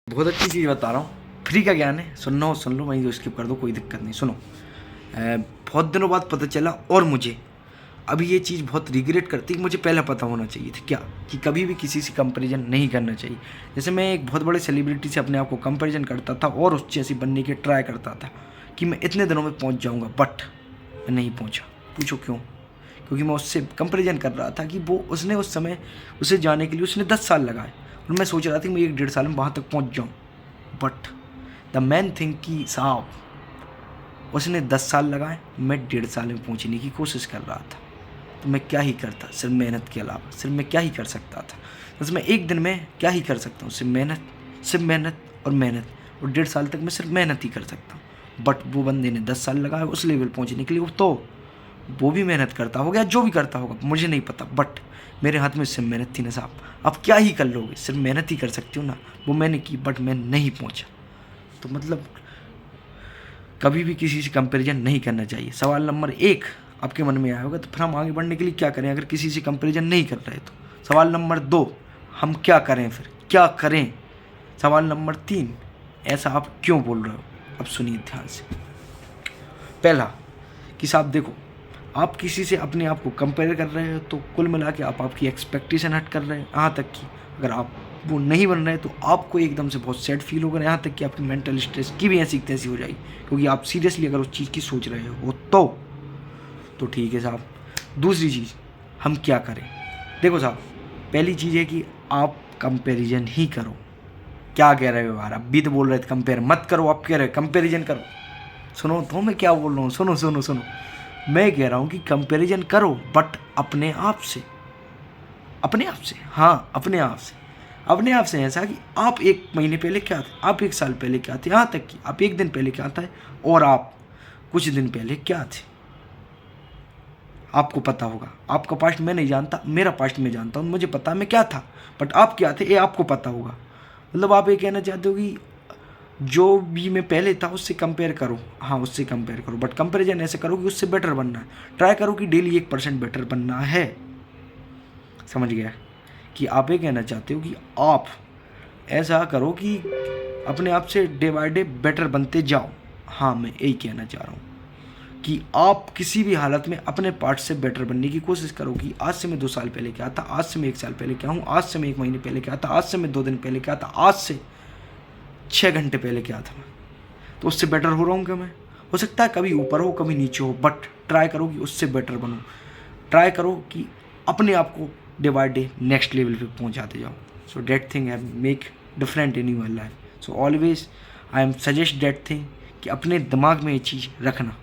बहुत अच्छी चीज़ बता रहा हूँ, फ्री का ज्ञान है, सुनना हो सुन लो, वहीं जो स्किप कर दो, कोई दिक्कत नहीं। सुनो, बहुत दिनों बाद पता चला और मुझे अभी ये चीज़ बहुत रिग्रेट करती कि मुझे पहले पता होना चाहिए था क्या, कि कभी भी किसी से कंपैरिजन नहीं करना चाहिए। जैसे मैं एक बहुत बड़े सेलिब्रिटी से अपने आप को कंपैरिजन करता था और उस जैसी बनने की ट्राई करता था कि मैं इतने दिनों में पहुँच जाऊँगा, बट मैं नहीं पहुँचा। पूछो क्यों? क्योंकि मैं उससे कंपैरिजन कर रहा था कि वो उसने उस समय उसे जाने के लिए उसने 10 साल लगाए और मैं सोच रहा था कि मैं 1-1.5 साल में वहाँ तक पहुँच जाऊँ। बट द मेन थिंग कि साहब उसने 10 साल लगाए, मैं 1.5 साल में पहुँचने की कोशिश कर रहा था। तो मैं क्या ही करता सिर्फ मेहनत के अलावा, सिर्फ मैं क्या ही कर सकता था। बस मैं एक दिन में क्या ही कर सकता हूँ, सिर्फ मेहनत और मेहनत, और 1.5 साल तक मैं सिर्फ मेहनत ही कर सकता हूँ। बट वो बंदे ने 10 साल लगाए उस लेवल पहुँचने के लिए, तो वो भी मेहनत करता होगा, जो भी करता होगा मुझे नहीं पता, बट मेरे हाथ में सिर्फ मेहनत थी ना साहब। अब क्या ही कर लोगे, सिर्फ मेहनत ही कर सकती हो ना। वो मैंने की बट मैं नहीं पहुंचा। तो मतलब कभी भी किसी से कंपैरिजन नहीं करना चाहिए। सवाल नंबर 1 आपके मन में आया होगा, तो फिर हम आगे बढ़ने के लिए क्या करें अगर किसी से कंपैरिजन नहीं कर रहे तो? सवाल नंबर 2, हम क्या करें, फिर क्या करें? सवाल नंबर 3, ऐसा आप क्यों बोल रहे हो? अब सुनिए ध्यान से। पहला कि साहब देखो, आप किसी से अपने आप को कंपेयर कर रहे हो तो कुल मिला के आप आपकी एक्सपेक्टेशन हट कर रहे हैं। यहाँ तक कि अगर आप वो नहीं बन रहे तो आपको एकदम से बहुत सैड फील होगा, यहाँ तक कि आपकी मेंटल स्ट्रेस की भी ऐसी तैसी हो जाएगी, क्योंकि आप सीरियसली अगर उस चीज़ की सोच रहे हो तो ठीक है साहब। दूसरी चीज़, हम क्या करें? देखो साहब, पहली चीज़ है कि आप कंपेरिजन ही करो। क्या कह रहे हो यार? अब भी तो बोल रहे थे कंपेयर मत करो, आप कह रहे हो कंपेरिजन करो। सुनो तो मैं क्या बोल रहा हूँ, सुनो। मैं कह रहा हूँ कि कंपैरिजन करो, बट अपने आप से, हाँ अपने आप से ऐसा कि आप 1 महीने पहले क्या थे, आप 1 साल पहले क्या थे, यहाँ तक कि आप 1 दिन पहले क्या था और आप कुछ दिन पहले क्या थे। आपको पता होगा, आपका पास्ट मैं नहीं जानता, मेरा पास्ट मैं जानता हूँ, मुझे पता मैं क्या था, बट आप क्या थे ये आपको पता होगा। मतलब आप ये कहना चाहते हो कि जो भी मैं पहले था उससे कंपेयर करो, हाँ उससे कंपेयर करो, बट कंपैरिजन ऐसे करो कि उससे बेटर बनना है। ट्राई करो कि डेली 1% बेटर बनना है। समझ गया कि आप ये कहना चाहते हो कि आप ऐसा करो कि अपने आप से डे बाय डे बेटर बनते जाओ। हाँ मैं यही कहना चाह रहा हूँ कि आप किसी भी हालत में अपने पार्ट से बेटर बनने की कोशिश करो कि आज से मैं 2 साल पहले क्या था, आज से मैं 1 साल पहले क्या हूँ, आज से मैं 1 महीने पहले क्या था, आज से मैं 2 दिन पहले क्या था, आज से 6 घंटे पहले क्या था मैं, तो उससे बेटर हो रहा हूँ क्या मैं? हो सकता है कभी ऊपर हो कभी नीचे हो, बट ट्राई करो कि उससे बेटर बनो। ट्राई करो कि अपने आप को day by day next level पे पहुँचाते जाओ। So that thing have make different in your life. So always I am suggest that thing कि अपने दिमाग में ये चीज़ रखना।